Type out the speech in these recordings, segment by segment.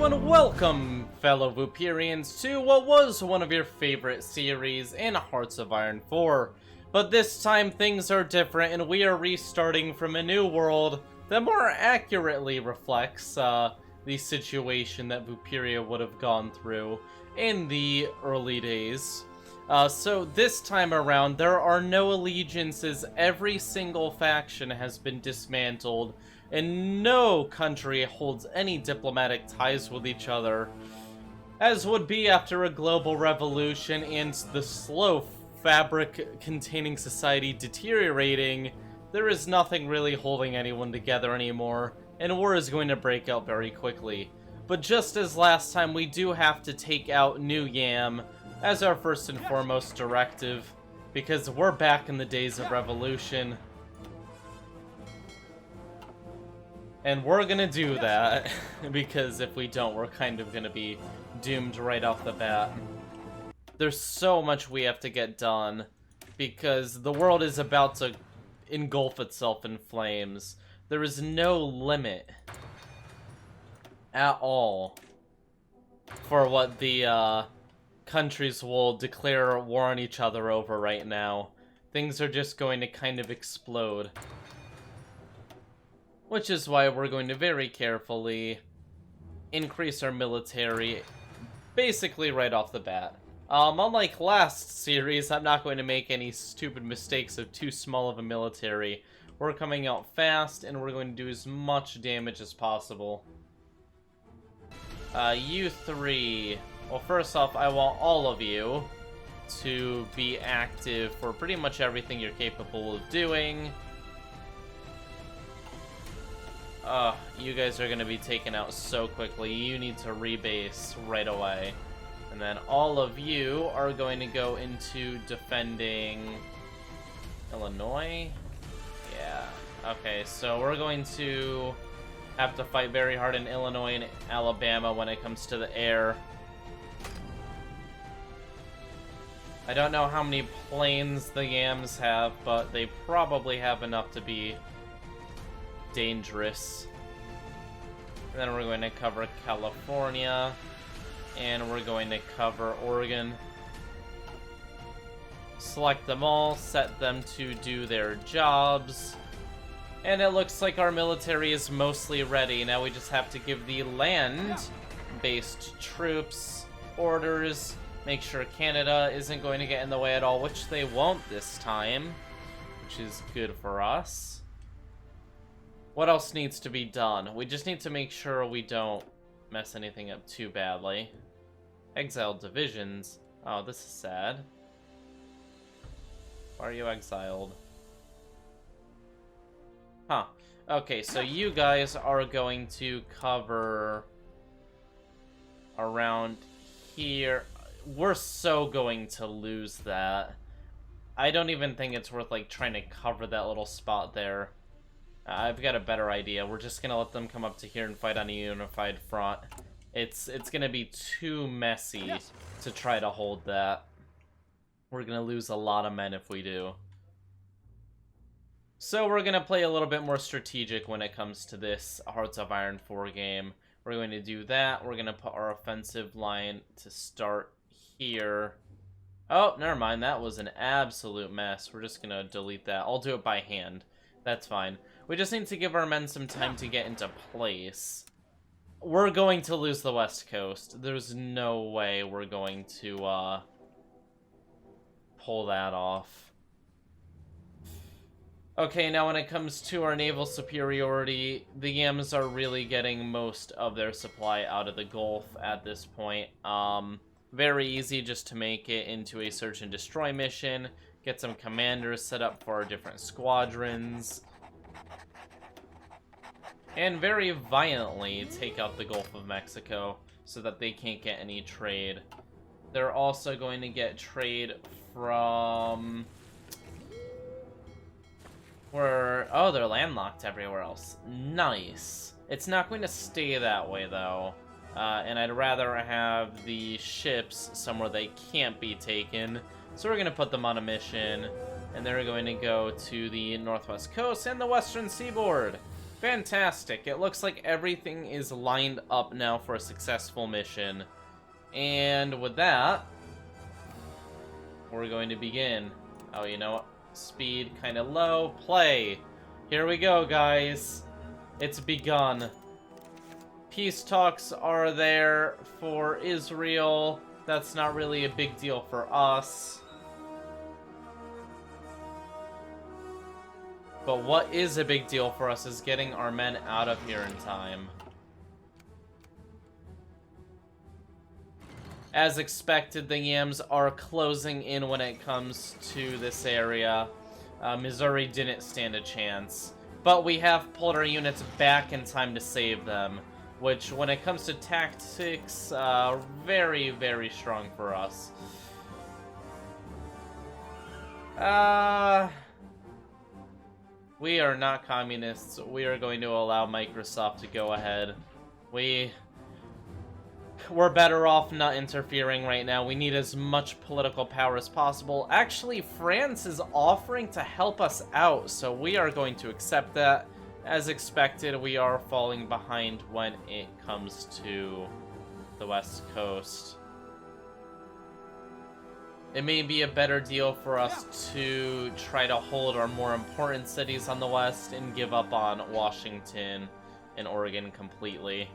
Hello and welcome, fellow Vooperians, to what was one of your favorite series in Hearts of Iron 4. But this time things are different and we are restarting from a new world that more accurately reflects the situation that Vooperia would have gone through in the early days. So this time around, there are no allegiances. Every single faction has been dismantled, and no country holds any diplomatic ties with each other. As would be after a global revolution and the slow fabric-containing society deteriorating, there is nothing really holding anyone together anymore, and war is going to break out very quickly. But just as last time, we do have to take out New Yam as our first and foremost directive, because we're back in the days of revolution. And we're gonna do that, because if we don't, we're kind of gonna be doomed right off the bat. There's so much we have to get done, because the world is about to engulf itself in flames. There is no limit at all for what the countries will declare war on each other over right now. Things are just going to kind of explode. Which is why we're going to very carefully increase our military basically right off the bat. Unlike last series, I'm not going to make any stupid mistakes of too small of a military. We're coming out fast and we're going to do as much damage as possible. You three. Well, first off, I want all of you to be active for pretty much everything you're capable of doing. You guys are gonna be taken out so quickly. You need to rebase right away. And then all of you are going to go into defending Illinois. Yeah. Okay, so we're going to have to fight very hard in Illinois and Alabama when it comes to the air. I don't know how many planes the Yams have, but they probably have enough to be dangerous. And then we're going to cover California, and we're going to cover Oregon. Select them all, set them to do their jobs, and it looks like our military is mostly ready. Now we just have to give the land-based troops orders, make sure Canada isn't going to get in the way at all, which they won't this time, which is good for us. What else needs to be done? We just need to make sure we don't mess anything up too badly. Exiled divisions. Oh, this is sad. Why are you exiled? Huh. Okay, so you guys are going to cover around here. We're so going to lose that. I don't even think it's worth, like, trying to cover that little spot there. I've got a better idea. We're just gonna let them come up to here and fight on a unified front. It's gonna be too messy to try to hold that. We're gonna lose a lot of men if we do. So we're gonna play a little bit more strategic when it comes to this Hearts of Iron 4 game. We're going to do that. We're gonna put our offensive line to start here. Oh, never mind. That was an absolute mess. We're just gonna delete that. I'll do it by hand. That's fine. We just need to give our men some time to get into place. We're going to lose the West Coast. There's no way we're going to pull that off. Okay, now when it comes to our naval superiority, the Yams are really getting most of their supply out of the Gulf at this point. Very easy just to make it into a search and destroy mission, get some commanders set up for our different squadrons, and very violently take out the Gulf of Mexico so that they can't get any trade. They're also going to get trade from where... Oh, they're landlocked everywhere else. Nice. It's not going to stay that way, though. And I'd rather have the ships somewhere they can't be taken. So we're going to put them on a mission, and they're going to go to the northwest coast and the western seaboard. Fantastic. It looks like everything is lined up now for a successful mission. And with that, we're going to begin. Oh, you know what? Speed kind of low. Play. Here we go, guys. It's begun. Peace talks are there for Israel. That's not really a big deal for us. But what is a big deal for us is getting our men out of here in time. As expected, the Yams are closing in when it comes to this area. Missouri didn't stand a chance. But we have pulled our units back in time to save them. Which, when it comes to tactics, very, very strong for us. We are not communists. We are going to allow Microsoft to go ahead. We're better off not interfering right now. We need as much political power as possible. Actually, France is offering to help us out, so we are going to accept that. As expected, we are falling behind when it comes to the West Coast. It may be a better deal for us to try to hold our more important cities on the west and give up on Washington and Oregon completely.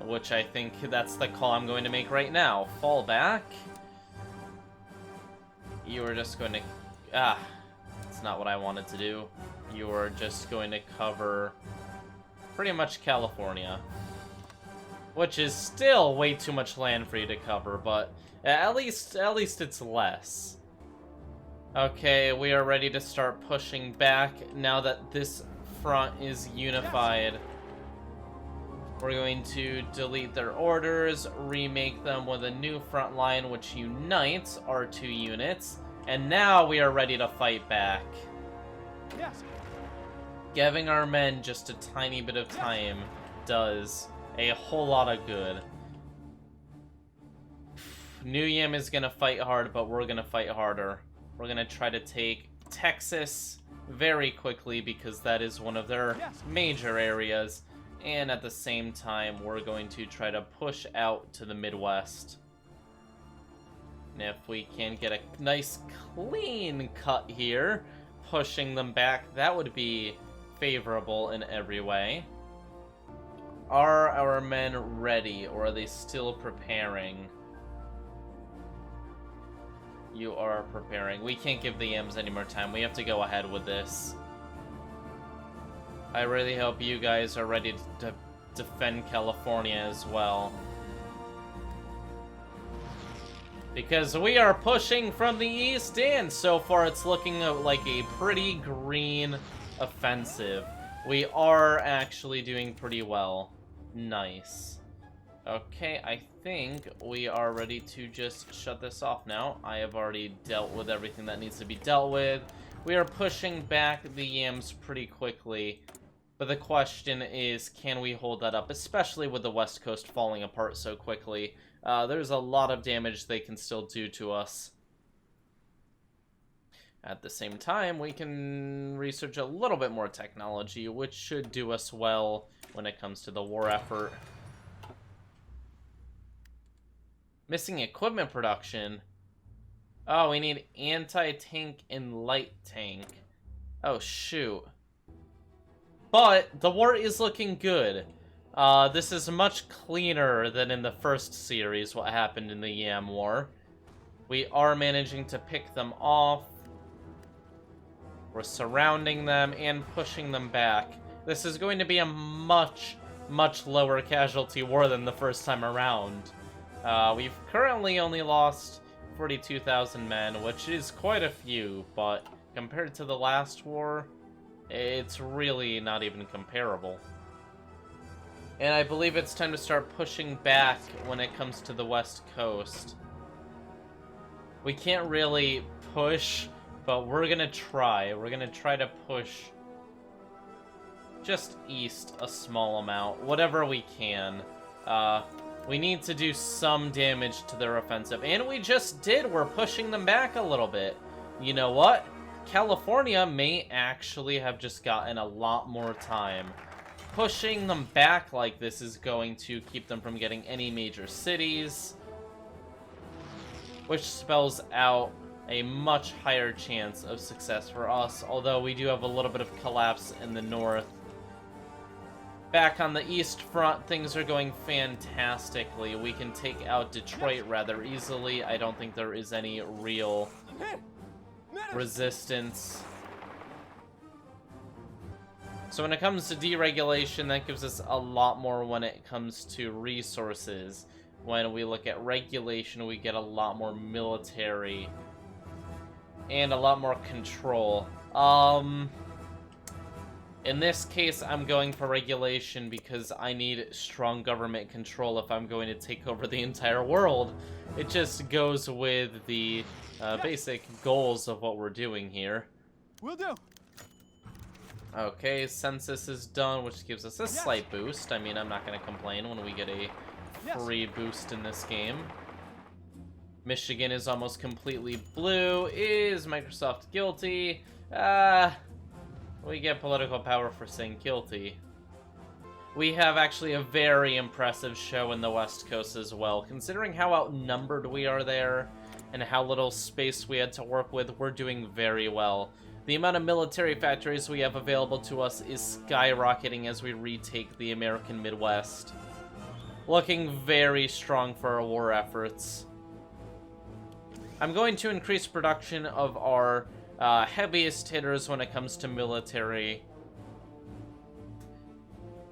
Which I think that's the call I'm going to make right now. Fall back. You are just going to... that's not what I wanted to do. You are just going to cover pretty much California. Which is still way too much land for you to cover, but at least it's less. Okay, we are ready to start pushing back now that this front is unified. We're going to delete their orders, remake them with a new front line which unites our 2 units, and now we are ready to fight back. Yes. Giving our men just a tiny bit of time does a whole lot of good. New Yam is gonna fight hard, but we're gonna fight harder. We're gonna try to take Texas very quickly because that is one of their major areas. And at the same time, we're going to try to push out to the Midwest. And if we can get a nice clean cut here, pushing them back, that would be favorable in every way. Are our men ready, or are they still preparing? You are preparing. We can't give the Yams any more time. We have to go ahead with this. I really hope you guys are ready to defend California as well. Because we are pushing from the east, and so far it's looking like a pretty green offensive. We are actually doing pretty well. Nice. Okay, I think we are ready to just shut this off now. I have already dealt with everything that needs to be dealt with. We are pushing back the Yams pretty quickly. But the question is, can we hold that up? Especially with the West Coast falling apart so quickly. There's a lot of damage they can still do to us. At the same time, we can research a little bit more technology, which should do us well when it comes to the war effort. Missing equipment production. Oh, we need anti-tank and light tank. Oh, shoot. But the war is looking good. This is much cleaner than in the first series, what happened in the Yam War. We are managing to pick them off. We're surrounding them and pushing them back. This is going to be a much, much lower casualty war than the first time around. We've currently only lost 42,000 men, which is quite a few, but compared to the last war, it's really not even comparable. And I believe it's time to start pushing back when it comes to the West Coast. We can't really push, but we're gonna try. We're gonna try to push just east a small amount, whatever we can. We need to do some damage to their offensive, and we just did. We're pushing them back a little bit. You know what? California may actually have just gotten a lot more time. Pushing them back like this is going to keep them from getting any major cities, which spells out a much higher chance of success for us, although we do have a little bit of collapse in the north. Back on the east front, things are going fantastically. We can take out Detroit rather easily. I don't think there is any real resistance. So when it comes to deregulation, that gives us a lot more when it comes to resources. When we look at regulation, we get a lot more military and a lot more control. In this case, I'm going for regulation because I need strong government control if I'm going to take over the entire world. It just goes with the basic goals of what we're doing here. Will do. Okay, census is done, which gives us a slight boost. I mean, I'm not going to complain when we get a free boost in this game. Michigan is almost completely blue. Is Microsoft guilty? We get political power for saying guilty. We have actually a very impressive show in the West Coast as well. Considering how outnumbered we are there and how little space we had to work with, we're doing very well. The amount of military factories we have available to us is skyrocketing as we retake the American Midwest. Looking very strong for our war efforts. I'm going to increase production of our heaviest hitters when it comes to military.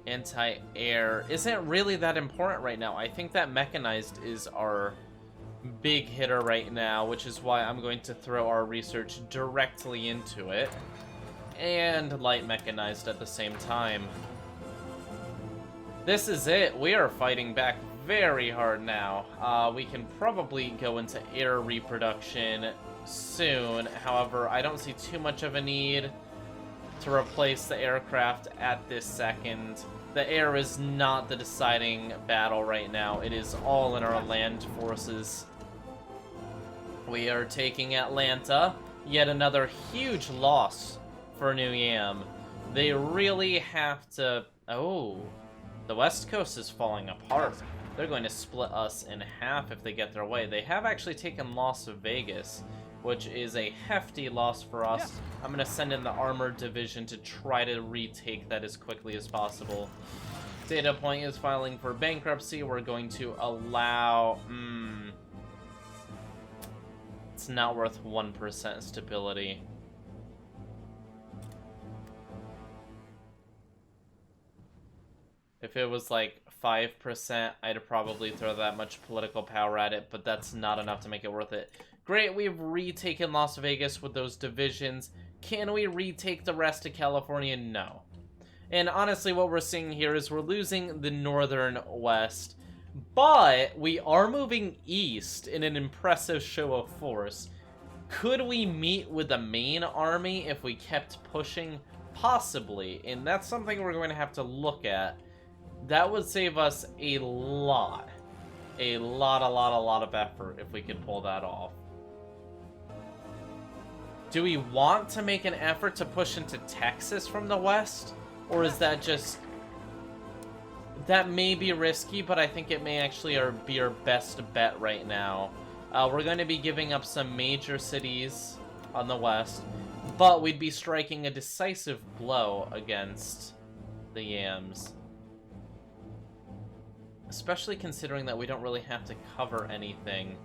Anti-air isn't really that important right now. I think that mechanized is our big hitter right now, which is why I'm going to throw our research directly into it. And light mechanized at the same time. This is it. We are fighting back very hard now. We can probably go into air reproduction soon. However, I don't see too much of a need to replace the aircraft at this second. The air is not the deciding battle right now. It is all in our land forces. We are taking Atlanta. Yet another huge loss for New Yam. They really have to... Oh, the West Coast is falling apart. They're going to split us in half if they get their way. They have actually taken Las Vegas, which is a hefty loss for us. I'm going to send in the armored division to try to retake that as quickly as possible. Data Point is filing for bankruptcy. We're going to allow... It's not worth 1% stability. If it was like 5%, I'd probably throw that much political power at it, but that's not enough to make it worth it. Great, we've retaken Las Vegas with those divisions. Can we retake the rest of California? No. And honestly, what we're seeing here is we're losing the northern west, but we are moving east in an impressive show of force. Could we meet with the main army if we kept pushing? Possibly, and that's something we're going to have to look at. That would save us a lot of effort if we could pull that off. Do we want to make an effort to push into Texas from the west? Or is that just... That may be risky, but I think it may actually be our best bet right now. We're going to be giving up some major cities on the west, but we'd be striking a decisive blow against the Yams. Especially considering that we don't really have to cover anything.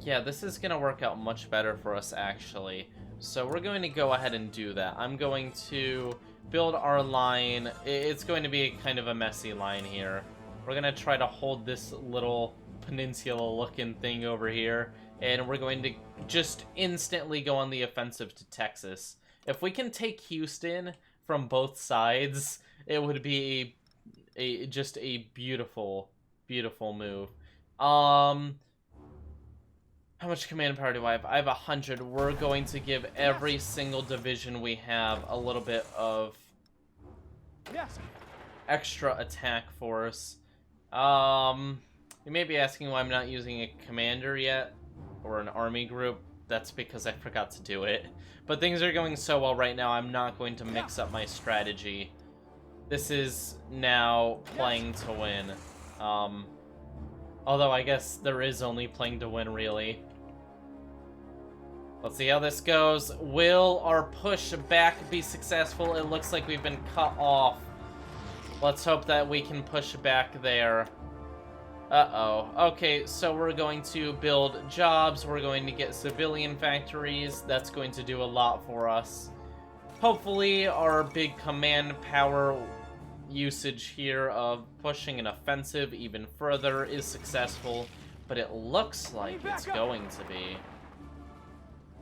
Yeah, this is going to work out much better for us, actually. So we're going to go ahead and do that. I'm going to build our line. It's going to be kind of a messy line here. We're going to try to hold this little peninsula-looking thing over here, and we're going to just instantly go on the offensive to Texas. If we can take Houston from both sides, it would be just a beautiful, beautiful move. How much command power do I have? I have 100. We're going to give every single division we have a little bit of extra attack force. You may be asking why I'm not using a commander yet, or an army group. that's because I forgot to do it. But things are going so well right now, I'm not going to mix up my strategy. This is now playing to win. Although I guess there is only playing to win, really. Let's see how this goes. Will our push back be successful? It looks like we've been cut off. Let's hope that we can push back there. Uh-oh. Okay, so we're going to build jobs. We're going to get civilian factories. That's going to do a lot for us. Hopefully, our big command power usage here of pushing an offensive even further is successful, but it looks like it's going to be.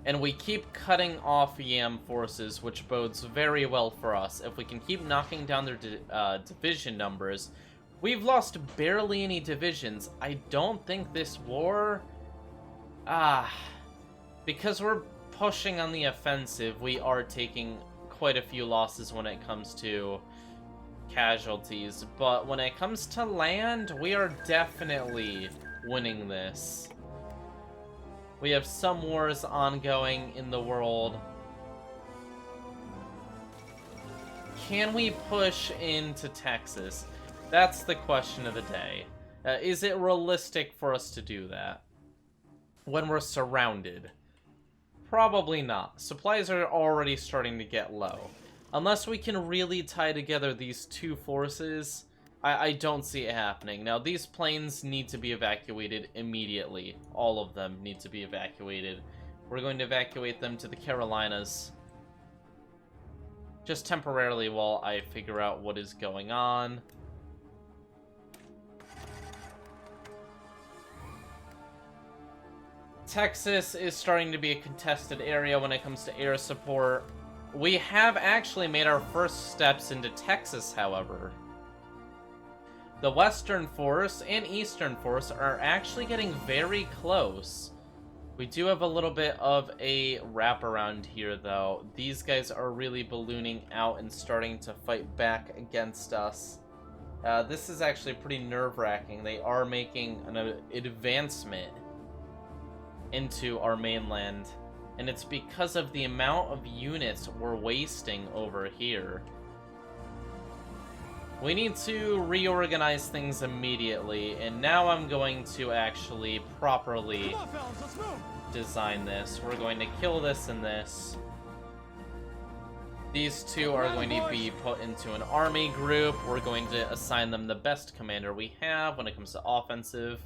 And we keep cutting off Yam forces, which bodes very well for us. If we can keep knocking down their division numbers. We've lost barely any divisions. I don't think this war... because we're pushing on the offensive, we are taking quite a few losses when it comes to casualties. But when it comes to land, we are definitely winning this. We have some wars ongoing in the world. Can we push into Texas? That's the question of the day. Is it realistic for us to do that when we're surrounded? Probably not. Supplies are already starting to get low. Unless we can really tie together these two forces, I don't see it happening. Now, these planes need to be evacuated immediately. All of them need to be evacuated. We're going to evacuate them to the Carolinas. Just temporarily while I figure out what is going on. Texas is starting to be a contested area when it comes to air support. We have actually made our first steps into Texas, however. The Western Force and Eastern Force are actually getting very close. We do have a little bit of a wraparound here, though. These guys are really ballooning out and starting to fight back against us. This is actually pretty nerve-wracking. They are making an advancement into our mainland, and it's because of the amount of units we're wasting over here. We need to reorganize things immediately, and now I'm going to actually properly design this. We're going to kill this and this. These two are going to be put into an army group. We're going to assign them the best commander we have when it comes to offensive.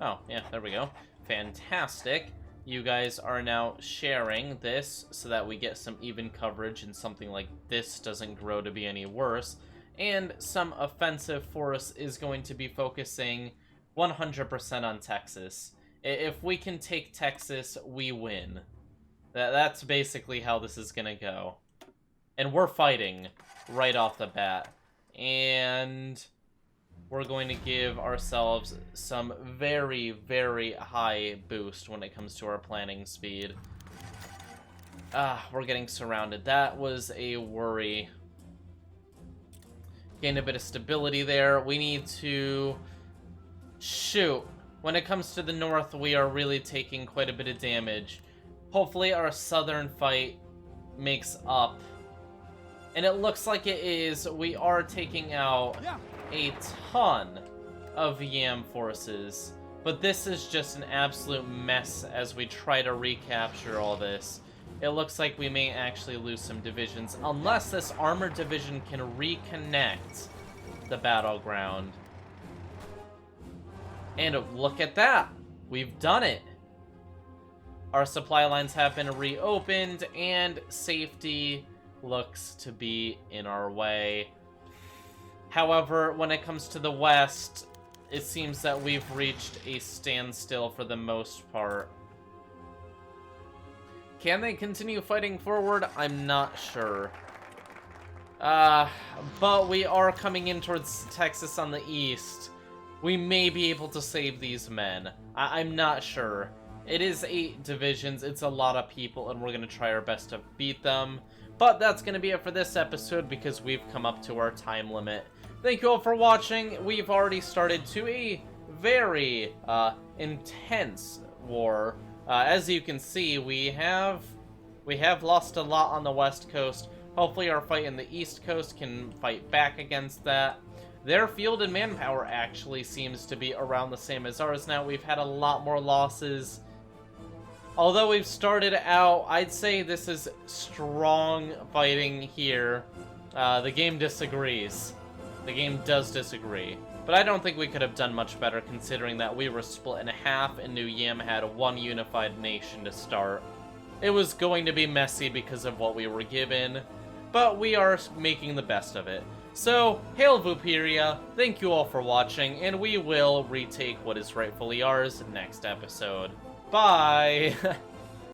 Oh, yeah, there we go. Fantastic. You guys are now sharing this so that we get some even coverage and something like this doesn't grow to be any worse. And some offensive force is going to be focusing 100% on Texas. If we can take Texas, we win. That's basically how this is going to go. And we're fighting right off the bat. And we're going to give ourselves some very, very high boost when it comes to our planning speed. We're getting surrounded. That was a worry. Gain a bit of stability there. We need to shoot. When it comes to the north, we are really taking quite a bit of damage. Hopefully our southern fight makes up. And it looks like it is. We are taking out a ton of Yam forces. But this is just an absolute mess as we try to recapture all this. It looks like we may actually lose some divisions, unless this armored division can reconnect the battleground. And look at that! We've done it! Our supply lines have been reopened, and safety looks to be in our way. However, when it comes to the west, it seems that we've reached a standstill for the most part. Can they continue fighting forward? I'm not sure. But we are coming in towards Texas on the east. We may be able to save these men. I'm not sure. It is 8 divisions, it's a lot of people, and we're going to try our best to beat them. But that's going to be it for this episode because we've come up to our time limit. Thank you all for watching. We've already started to a very intense war. As you can see, we have lost a lot on the West Coast. Hopefully our fight in the East Coast can fight back against that. Their field and manpower actually seems to be around the same as ours now. We've had a lot more losses. Although we've started out, I'd say this is strong fighting here. The game disagrees. The game does disagree. But I don't think we could have done much better considering that we were split in half and NewYam had one unified nation to start. It was going to be messy because of what we were given, but we are making the best of it. So, hail Vooperia, thank you all for watching, and we will retake what is rightfully ours next episode. Bye!